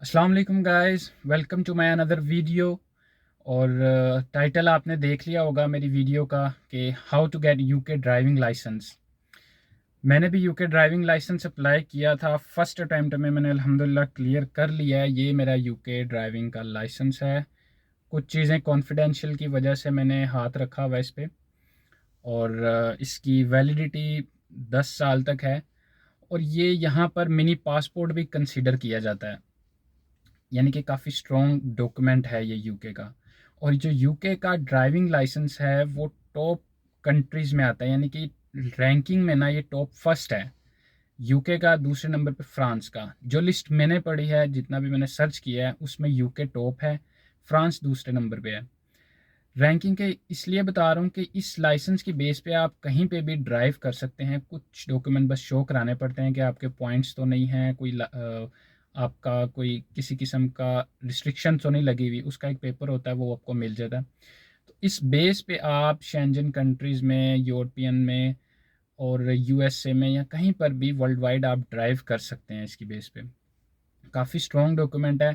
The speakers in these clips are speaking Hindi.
अस्सलाम वालेकुम guys, welcome to my another video. और टाइटल आपने देख लिया होगा मेरी वीडियो का कि how to get UK driving licence. मैंने भी यूके ड्राइविंग लाइसेंस अप्लाई किया था। फर्स्ट अटैम्प्ट में मैंने अल्हम्दुलिल्लाह क्लियर कर लिया है। ये मेरा यूके ड्राइविंग का लाइसेंस है। कुछ चीज़ें कॉन्फिडेंशियल की वजह से मैंने हाथ रखा हुआ इस पर, और इसकी वैलिडिटी 10 साल तक है। और ये यहाँ पर मिनी पासपोर्ट भी कंसिडर किया जाता है, यानी कि काफ़ी स्ट्रॉन्ग डॉक्यूमेंट है ये यूके का। और जो यूके का ड्राइविंग लाइसेंस है वो टॉप कंट्रीज़ में आता है, यानी कि रैंकिंग में ना ये टॉप फर्स्ट है। यूके का दूसरे नंबर पे फ्रांस का। जो लिस्ट मैंने पढ़ी है, जितना भी मैंने सर्च किया है, उसमें यूके टॉप है, फ्रांस दूसरे नंबर पे है। रैंकिंग के इसलिए बता रहा हूँ कि इस लाइसेंस की बेस पे आप कहीं पे भी ड्राइव कर सकते हैं। कुछ डॉक्यूमेंट बस शो कराने पड़ते हैं कि आपके पॉइंट्स तो नहीं हैं, आपका कोई किसी किस्म का रिस्ट्रिक्शन तो नहीं लगी हुई, उसका एक पेपर होता है, वो आपको मिल जाता है। तो इस बेस पे आप शेंजन कंट्रीज़ में, यूरोपियन में और यूएसए में या कहीं पर भी वर्ल्ड वाइड आप ड्राइव कर सकते हैं इसकी बेस पे। काफ़ी स्ट्रॉन्ग डॉक्यूमेंट है।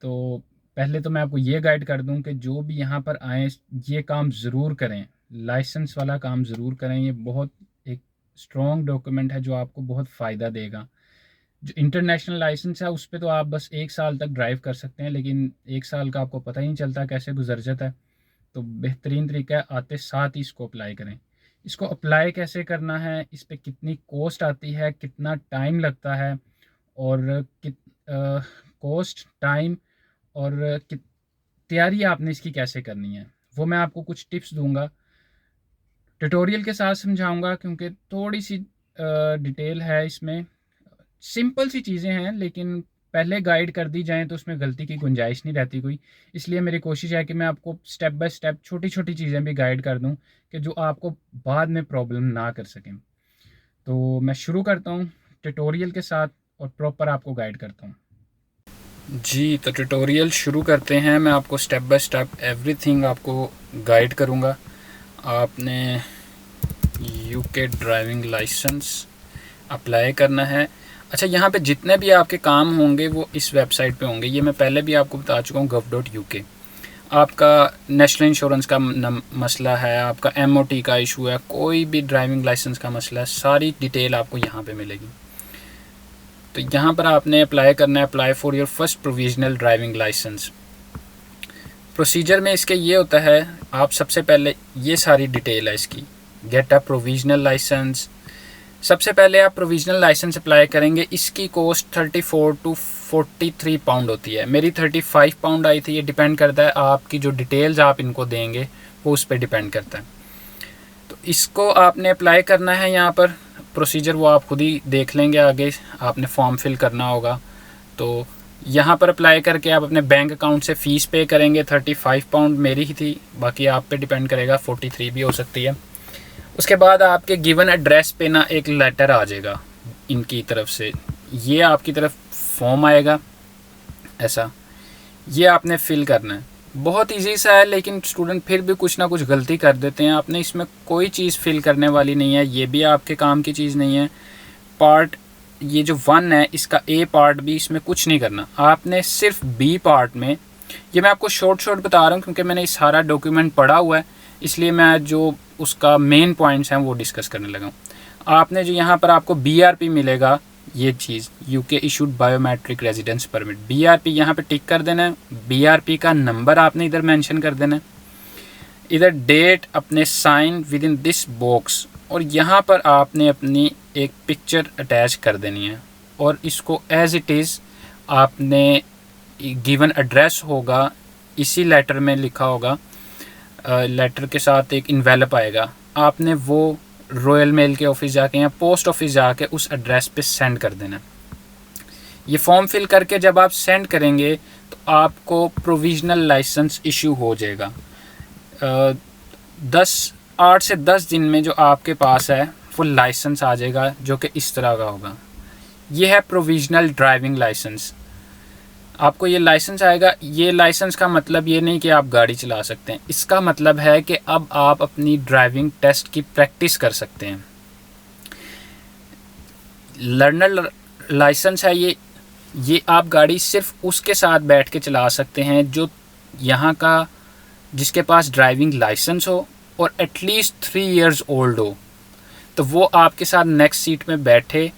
तो पहले तो मैं आपको ये गाइड कर दूं कि जो भी यहाँ पर आएँ ये काम ज़रूर करें, लाइसेंस वाला काम ज़रूर करें। ये बहुत एक स्ट्रॉन्ग डॉक्यूमेंट है जो आपको बहुत फ़ायदा देगा। जो इंटरनेशनल लाइसेंस है उस पे तो आप बस 1 साल तक ड्राइव कर सकते हैं, लेकिन 1 साल का आपको पता ही नहीं चलता कैसे गुजर जाता है। तो बेहतरीन तरीका है, आते साथ ही इसको अप्लाई करें। इसको अप्लाई कैसे करना है, इस पर कितनी कॉस्ट आती है, कितना टाइम लगता है, और कॉस्ट, टाइम और तैयारी आपने इसकी कैसे करनी है, वो मैं आपको कुछ टिप्स दूंगा, ट्यूटोरियल के साथ समझाऊंगा। क्योंकि थोड़ी सी डिटेल है इसमें। सिंपल सी चीज़ें हैं, लेकिन पहले गाइड कर दी जाएँ तो उसमें गलती की गुंजाइश नहीं रहती कोई। इसलिए मेरी कोशिश है कि मैं आपको स्टेप बाय स्टेप छोटी छोटी चीज़ें भी गाइड कर दूं कि जो आपको बाद में प्रॉब्लम ना कर सकें। तो मैं शुरू करता हूं ट्यूटोरियल के साथ और प्रॉपर आपको गाइड करता हूं। जी, तो ट्यूटोरियल शुरू करते हैं। मैं आपको स्टेप बाय स्टेप एवरीथिंग आपको गाइड करूंगा। आपने यूके ड्राइविंग लाइसेंस अप्लाई करना है। अच्छा, यहाँ पे जितने भी आपके काम होंगे वो इस वेबसाइट पे होंगे। ये मैं पहले भी आपको बता चुका हूँ, gov.uk। आपका नेशनल इंश्योरेंस का मसला है, आपका MOT का इशू है, कोई भी ड्राइविंग लाइसेंस का मसला है, सारी डिटेल आपको यहाँ पे मिलेगी। तो यहाँ पर आपने अप्लाई करना है, apply for your first provisional driving licence. Procedure में इसके ये होता है, आप सबसे पहले ये सारी डिटेल है इसकी, गेट अ प्रोविजनल लाइसेंस। सबसे पहले आप प्रोविजनल लाइसेंस अप्लाई करेंगे। इसकी कॉस्ट 34 टू 43 पाउंड होती है। मेरी 35 पाउंड आई थी। ये डिपेंड करता है आपकी जो डिटेल्स आप इनको देंगे वो उस पर डिपेंड करता है। तो इसको आपने अप्लाई करना है। यहाँ पर प्रोसीजर वो आप खुद ही देख लेंगे, आगे आपने फॉर्म फिल करना होगा। तो यहाँ पर अप्लाई करके आप अपने बैंक अकाउंट से फ़ीस पे करेंगे। 35 पाउंड मेरी ही थी, बाकी आप पे डिपेंड करेगा, 43 भी हो सकती है। उसके बाद आपके गिवन एड्रेस पे ना एक लेटर आ जाएगा इनकी तरफ से। ये आपकी तरफ फॉर्म आएगा ऐसा, ये आपने फिल करना है। बहुत इजी सा है, लेकिन स्टूडेंट फिर भी कुछ ना कुछ गलती कर देते हैं। आपने इसमें कोई चीज़ फिल करने वाली नहीं है, ये भी आपके काम की चीज़ नहीं है। पार्ट ये जो 1 है इसका A पार्ट भी, इसमें कुछ नहीं करना आपने। सिर्फ B पार्ट में, ये मैं आपको शॉर्ट बता रहा हूँ क्योंकि मैंने सारा डॉक्यूमेंट पढ़ा हुआ है, इसलिए मैं जो उसका मेन पॉइंट्स हैं वो डिस्कस करने लगा हूँ। आपने जो यहाँ पर आपको BRP मिलेगा, ये चीज़ UK issued biometric residence permit, BRP यहाँ पे टिक कर देना है। BRP का नंबर आपने इधर मेंशन कर देना है। इधर डेट अपने sign with in this box, और यहाँ पर आपने अपनी एक पिक्चर अटैच कर देनी है। और इसको एज इट इज़ आपने, गिवन एड्रेस होगा इसी लेटर में लिखा होगा, लेटर के साथ एक इन्वेलप आएगा, आपने वो रॉयल मेल के ऑफिस जाके या पोस्ट ऑफिस जाके उस एड्रेस पे सेंड कर देना। ये फॉर्म फिल करके जब आप सेंड करेंगे तो आपको प्रोविजनल लाइसेंस इशू हो जाएगा। 8 से 10 दिन में जो आपके पास है वो लाइसेंस आ जाएगा, जो कि इस तरह का होगा। ये है प्रोविजनल ड्राइविंग लाइसेंस। आपको ये लाइसेंस आएगा। ये लाइसेंस का मतलब ये नहीं कि आप गाड़ी चला सकते हैं, इसका मतलब है कि अब आप अपनी ड्राइविंग टेस्ट की प्रैक्टिस कर सकते हैं। लर्नर लाइसेंस है ये, ये आप गाड़ी सिर्फ उसके साथ बैठ के चला सकते हैं जो यहाँ का, जिसके पास ड्राइविंग लाइसेंस हो और एटलीस्ट 3 इयर्स ओल्ड हो, तो वो आपके साथ नेक्स्ट सीट में बैठे,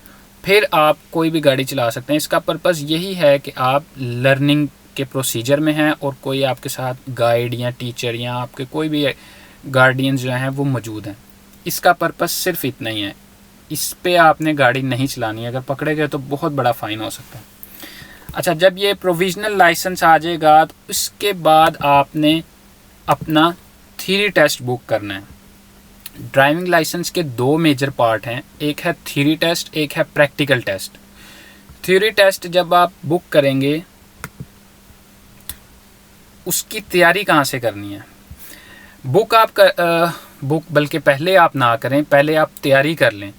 फिर आप कोई भी गाड़ी चला सकते हैं। इसका पर्पज़ यही है कि आप लर्निंग के प्रोसीजर में हैं और कोई आपके साथ गाइड या टीचर या आपके कोई भी गार्डियंस जो हैं वो मौजूद हैं। इसका पर्पज़ सिर्फ इतना ही है। इस पे आपने गाड़ी नहीं चलानी है, अगर पकड़े गए तो बहुत बड़ा फ़ाइन हो सकता है। अच्छा, जब ये प्रोविजनल लाइसेंस आ जाएगा तो उसके बाद आपने अपना थ्योरी टेस्ट बुक करना है। ड्राइविंग लाइसेंस के 2 मेजर पार्ट हैं, एक है थ्योरी टेस्ट, एक है प्रैक्टिकल टेस्ट। थ्योरी टेस्ट जब आप बुक करेंगे, उसकी तैयारी कहाँ से करनी है? बुक आप बुक बल्कि पहले आप ना करें, पहले आप तैयारी कर लें।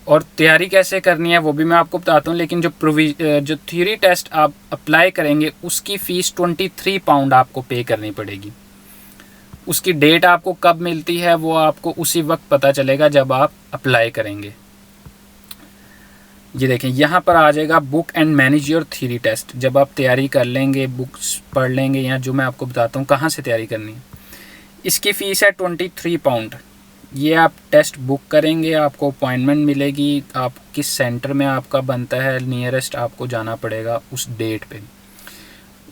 और तैयारी कैसे करनी है वो भी मैं आपको बताता हूँ, लेकिन जो थ्योरी टेस्ट आप अप्लाई करेंगे उसकी फ़ीस 23 पाउंड आपको पे करनी पड़ेगी। उसकी डेट आपको कब मिलती है वो आपको उसी वक्त पता चलेगा जब आप अप्लाई करेंगे। ये देखें, यहाँ पर आ जाएगा book and manage your theory test. जब आप तैयारी कर लेंगे, बुक्स पढ़ लेंगे, या जो मैं आपको बताता हूँ कहाँ से तैयारी करनी है। इसकी फ़ीस है 23 पाउंड। ये आप टेस्ट बुक करेंगे, आपको अपॉइंटमेंट मिलेगी, आप किस सेंटर में आपका बनता है नियरेस्ट, आपको जाना पड़ेगा उस डेट पे।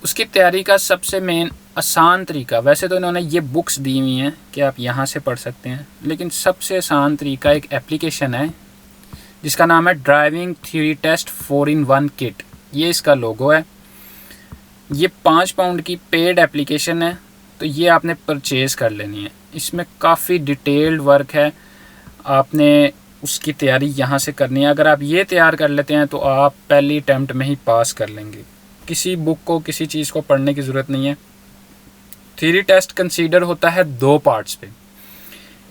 उसकी तैयारी का सबसे मेन आसान तरीका, वैसे तो इन्होंने ये बुक्स दी हुई हैं कि आप यहाँ से पढ़ सकते हैं, लेकिन सबसे आसान तरीका एक एप्लीकेशन है जिसका नाम है driving theory test 4-in-1 kit. ये इसका लोगो है। ये 5 पाउंड की पेड एप्लीकेशन है, तो ये आपने परचेज़ कर लेनी है। इसमें काफ़ी डिटेल्ड वर्क है, आपने उसकी तैयारी यहाँ से करनी है। अगर आप ये तैयार कर लेते हैं तो आप पहली अटैम्प्ट में ही पास कर लेंगे। किसी बुक को, किसी चीज़ को पढ़ने की ज़रूरत नहीं है। थ्योरी टेस्ट कंसीडर होता है 2 पार्ट्स पे।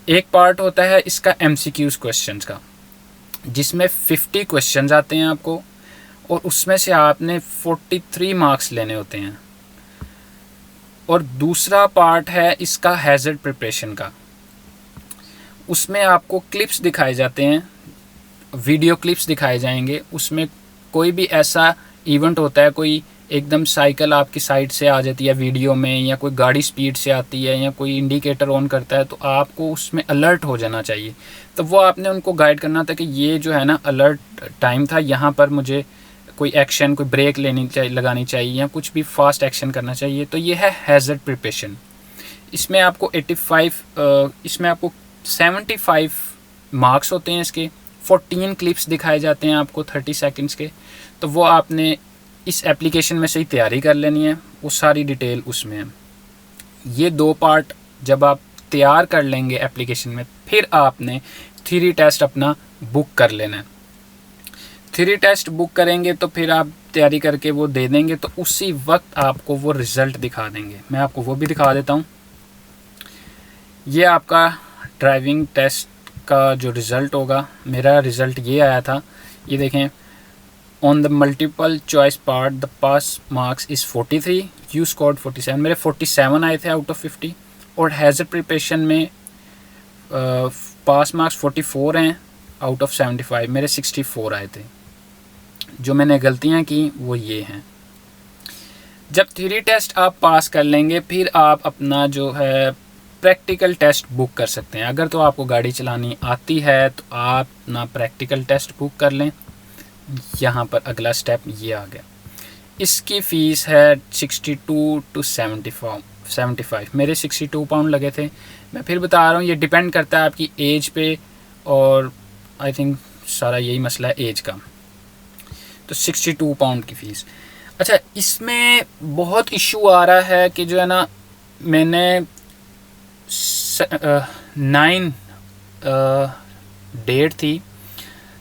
एक पार्ट होता है इसका MCQs क्वेश्चंस का, जिसमें 50 क्वेश्चंस आते हैं आपको, और उसमें से आपने 43 मार्क्स लेने होते हैं। और दूसरा पार्ट है इसका हैज़र्ड प्रिपरेशन का। उसमें आपको क्लिप्स दिखाए जाते हैं, वीडियो क्लिप्स दिखाए जाएंगे। उसमें कोई भी ऐसा इवेंट होता है, कोई एकदम साइकिल आपकी साइड से आ जाती है वीडियो में, या कोई गाड़ी स्पीड से आती है, या कोई इंडिकेटर ऑन करता है, तो आपको उसमें अलर्ट हो जाना चाहिए। तो वो आपने उनको गाइड करना था कि ये जो है ना अलर्ट टाइम था, यहाँ पर मुझे कोई एक्शन, कोई ब्रेक लगानी चाहिए, या कुछ भी फास्ट एक्शन करना चाहिए। तो ये है हैज़र्ड प्रिपरेशन। इसमें आपको 75 मार्क्स होते हैं इसके। 14 क्लिप्स दिखाए जाते हैं आपको 30 सेकंड्स के। तो वो आपने इस एप्लीकेशन में से ही तैयारी कर लेनी है, वो सारी डिटेल उसमें है। ये 2 पार्ट जब आप तैयार कर लेंगे एप्लीकेशन में, फिर आपने थ्योरी टेस्ट अपना बुक कर लेना है। थ्योरी टेस्ट बुक करेंगे तो फिर आप तैयारी करके वो दे देंगे, तो उसी वक्त आपको वो रिज़ल्ट दिखा देंगे। मैं आपको वो भी दिखा देता हूँ। ये आपका ड्राइविंग टेस्ट का जो रिज़ल्ट होगा, मेरा रिज़ल्ट ये आया था। ये देखें, on the multiple choice part the pass marks is 43, you scored 47। मेरे 47 आए थे आउट ऑफ 50। और हैज़र्ड प्रिपरेशन में पास मार्क्स 44 हैं आउट ऑफ 75, मेरे 64 आए थे। जो मैंने गलतियां की वो ये हैं। जब थ्योरी टेस्ट आप पास कर लेंगे, फिर आप अपना जो है प्रैक्टिकल टेस्ट बुक कर सकते हैं। अगर तो आपको गाड़ी चलानी आती है तो आप अपना प्रैक्टिकल टेस्ट बुक कर लें। यहाँ पर अगला स्टेप ये आ गया। इसकी फ़ीस है 62 to 75। मेरे 62 पाउंड लगे थे। मैं फिर बता रहा हूँ, ये डिपेंड करता है आपकी एज पे, और आई थिंक सारा यही मसला है एज का। तो 62 पाउंड की फ़ीस। अच्छा, इसमें बहुत इशू आ रहा है कि जो है ना, मैंने 9 डेट थी,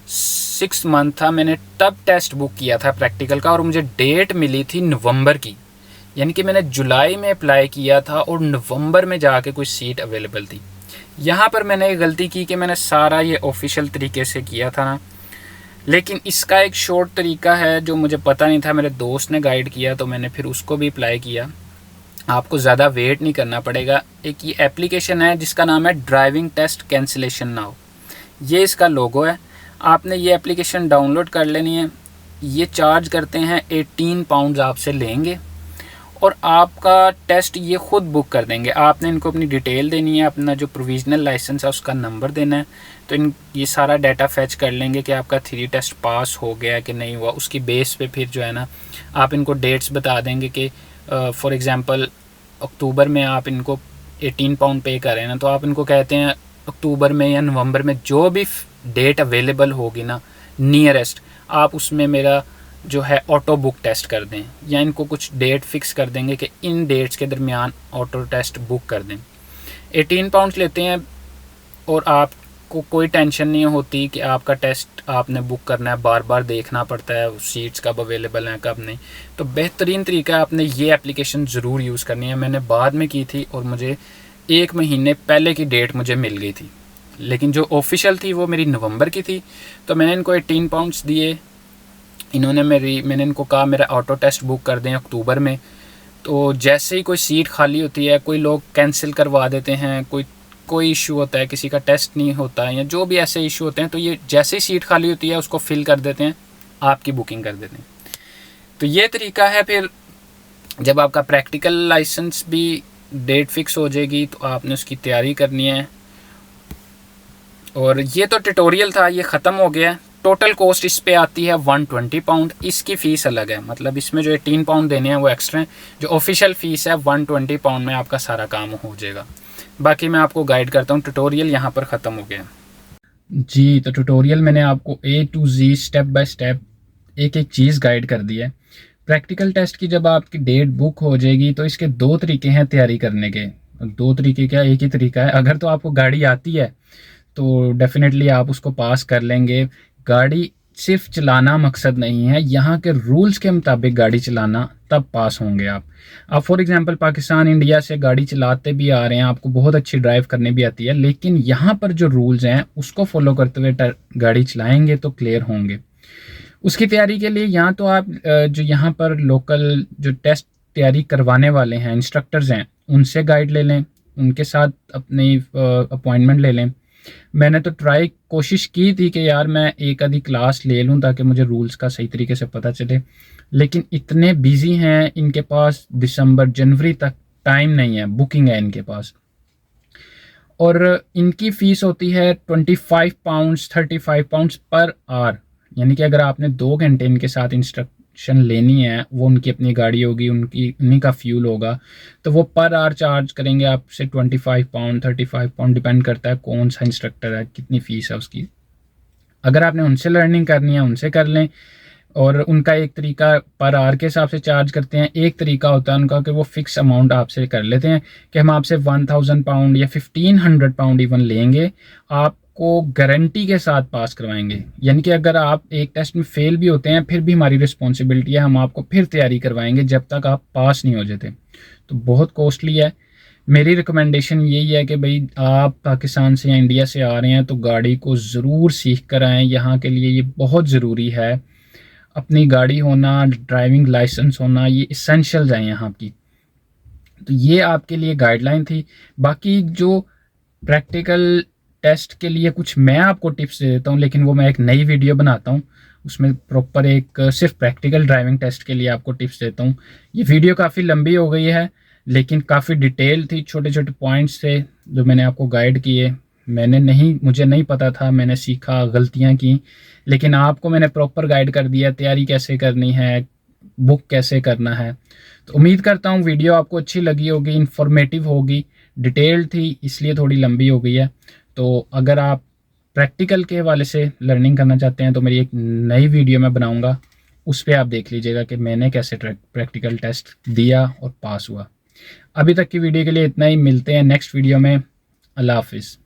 6 मंथ था, मैंने तब टेस्ट बुक किया था प्रैक्टिकल का, और मुझे डेट मिली थी नवंबर की। यानी कि मैंने जुलाई में अप्लाई किया था और नवंबर में जाके कोई सीट अवेलेबल थी। यहाँ पर मैंने एक गलती की कि मैंने सारा ये ऑफिशियल तरीके से किया था ना, लेकिन इसका एक शॉर्ट तरीका है जो मुझे पता नहीं था, मेरे दोस्त ने गाइड किया, तो मैंने फिर उसको भी अप्लाई किया। आपको ज़्यादा वेट नहीं करना पड़ेगा। एक ये एप्लीकेशन है जिसका नाम है ड्राइविंग टेस्ट कैंसिलेशन नाउ। ये इसका लोगो है। आपने ये एप्लीकेशन डाउनलोड कर लेनी है। ये चार्ज करते हैं 18 पाउंड आपसे लेंगे और आपका टेस्ट ये ख़ुद बुक कर देंगे। आपने इनको अपनी डिटेल देनी है, अपना जो प्रोविज़नल लाइसेंस है उसका नंबर देना है, तो ये सारा डाटा फैच कर लेंगे कि आपका 3 टेस्ट पास हो गया कि नहीं हुआ। उसकी बेस पे फिर जो है ना आप इनको डेट्स बता देंगे कि फॉर एग्ज़ाम्पल अक्टूबर में आप इनको 18 पाउंड पे करें ना, तो आप इनको कहते हैं अक्टूबर में या नवंबर में जो भी डेट अवेलेबल होगी ना नियरेस्ट, आप उसमें मेरा जो है ऑटो बुक टेस्ट कर दें, या इनको कुछ डेट फिक्स कर देंगे कि इन डेट्स के दरमियान ऑटो टेस्ट बुक कर दें। 18 पाउंड लेते हैं और आपको कोई टेंशन नहीं होती कि आपका टेस्ट आपने बुक करना है, बार बार देखना पड़ता है सीट्स कब अवेलेबल हैं कब नहीं। तो बेहतरीन तरीका है, आपने ये एप्लीकेशन ज़रूर यूज़ करनी है। मैंने बाद में की थी और मुझे 1 महीने पहले की डेट मुझे मिल गई थी, लेकिन जो ऑफिशियल थी वो मेरी नवंबर की थी। तो मैंने इनको 18 पाउंड्स दिए, मैंने इनको कहा मेरा ऑटो टेस्ट बुक कर दें अक्टूबर में। तो जैसे ही कोई सीट खाली होती है, कोई लोग कैंसिल करवा देते हैं, कोई इशू होता है, किसी का टेस्ट नहीं होता है या जो भी ऐसे इशू होते हैं, तो ये जैसे ही सीट खाली होती है उसको फिल कर देते हैं, आपकी बुकिंग कर देते हैं। तो ये तरीका है। फिर जब आपका प्रैक्टिकल लाइसेंस भी डेट फिक्स हो जाएगी तो आपने उसकी तैयारी करनी है। और ये तो ट्यूटोरियल था, ये ख़त्म हो गया। टोटल कॉस्ट इस पे आती है 120 पाउंड। इसकी फ़ीस अलग है, मतलब इसमें जो 18 पाउंड देने हैं वो एक्स्ट्रा हैं। जो ऑफिशियल फ़ीस है 120 पाउंड में आपका सारा काम हो जाएगा। बाकी मैं आपको गाइड करता हूँ। ट्यूटोरियल यहाँ पर ख़त्म हो गया जी। तो ट्यूटोरियल मैंने आपको A to Z step by step एक एक चीज़ गाइड कर दी है। प्रैक्टिकल टेस्ट की जब आपकी डेट बुक हो जाएगी तो इसके 2 तरीके हैं तैयारी करने के। 2 तरीके क्या, एक ही तरीका है। अगर तो आपको गाड़ी आती है तो डेफिनेटली आप उसको पास कर लेंगे। गाड़ी सिर्फ चलाना मकसद नहीं है, यहाँ के रूल्स के मुताबिक गाड़ी चलाना, तब पास होंगे आप। फॉर एग्जांपल पाकिस्तान इंडिया से गाड़ी चलाते भी आ रहे हैं, आपको बहुत अच्छी ड्राइव करने भी आती है, लेकिन यहाँ पर जो रूल्स हैं उसको फॉलो करते हुए गाड़ी चलाएंगे तो क्लियर होंगे। उसकी तैयारी के लिए यहाँ तो आप जो यहाँ पर लोकल जो टेस्ट तैयारी करवाने वाले हैं इंस्ट्रक्टर्स हैं उनसे गाइड ले लें, उनके साथ अपनी अपॉइंटमेंट ले लें। मैंने तो कोशिश की थी कि यार मैं एक आधी क्लास ले लूँ ताकि मुझे रूल्स का सही तरीके से पता चले, लेकिन इतने बिजी हैं, इनके पास दिसंबर जनवरी तक टाइम नहीं है, बुकिंग है इनके पास। और इनकी फ़ीस होती है 25 पाउंड्स 35 पाउंड्स पर आवर। यानी कि अगर आपने 2 घंटे इनके साथ इंस्ट्रक्शन लेनी है, वो उनकी अपनी गाड़ी होगी, उन्हीं का फ्यूल होगा, तो वो पर आवर चार्ज करेंगे आपसे 25 पाउंड 35 पाउंड, डिपेंड करता है कौन सा इंस्ट्रक्टर है, कितनी फ़ीस है उसकी। अगर आपने उनसे लर्निंग करनी है उनसे कर लें। और उनका एक तरीका पर आवर के हिसाब से चार्ज करते हैं, एक तरीका होता है उनका कि वो फिक्स अमाउंट आपसे कर लेते हैं कि हम आपसे 1000 पाउंड या 1500 पाउंड इवन लेंगे, आपको गारंटी के साथ पास करवाएंगे। यानी कि अगर आप एक टेस्ट में फेल भी होते हैं फिर भी हमारी रिस्पॉन्सिबिलिटी है, हम आपको फिर तैयारी करवाएंगे जब तक आप पास नहीं हो जाते। तो बहुत कॉस्टली है। मेरी रिकमेंडेशन यही है कि भाई आप पाकिस्तान से या इंडिया से आ रहे हैं तो गाड़ी को ज़रूर सीख कर आएँ। यहाँ के लिए ये बहुत ज़रूरी है। अपनी गाड़ी होना, ड्राइविंग लाइसेंस होना, ये इसेंशियल्स हैं यहाँ की। तो ये आपके लिए गाइडलाइन थी। बाकी जो प्रैक्टिकल टेस्ट के लिए कुछ मैं आपको टिप्स दे देता हूँ, लेकिन वो मैं एक नई वीडियो बनाता हूँ, उसमें प्रॉपर एक सिर्फ प्रैक्टिकल ड्राइविंग टेस्ट के लिए आपको टिप्स देता हूँ। ये वीडियो काफ़ी लंबी हो गई है लेकिन काफ़ी डिटेल थी, छोटे छोटे पॉइंट्स थे जो मैंने आपको गाइड किए। मुझे नहीं पता था, मैंने सीखा, गलतियाँ की, लेकिन आपको मैंने प्रॉपर गाइड कर दिया तैयारी कैसे करनी है, बुक कैसे करना है। तो उम्मीद करता हूँ वीडियो आपको अच्छी लगी होगी, इन्फॉर्मेटिव होगी। डिटेल्ड थी इसलिए थोड़ी लंबी हो गई है। तो अगर आप प्रैक्टिकल के हवाले से लर्निंग करना चाहते हैं तो मेरी एक नई वीडियो मैं बनाऊंगा, उस पर आप देख लीजिएगा कि मैंने कैसे प्रैक्टिकल टेस्ट दिया और पास हुआ। अभी तक की वीडियो के लिए इतना ही, मिलते हैं नेक्स्ट वीडियो में। अल्लाह हाफिज़।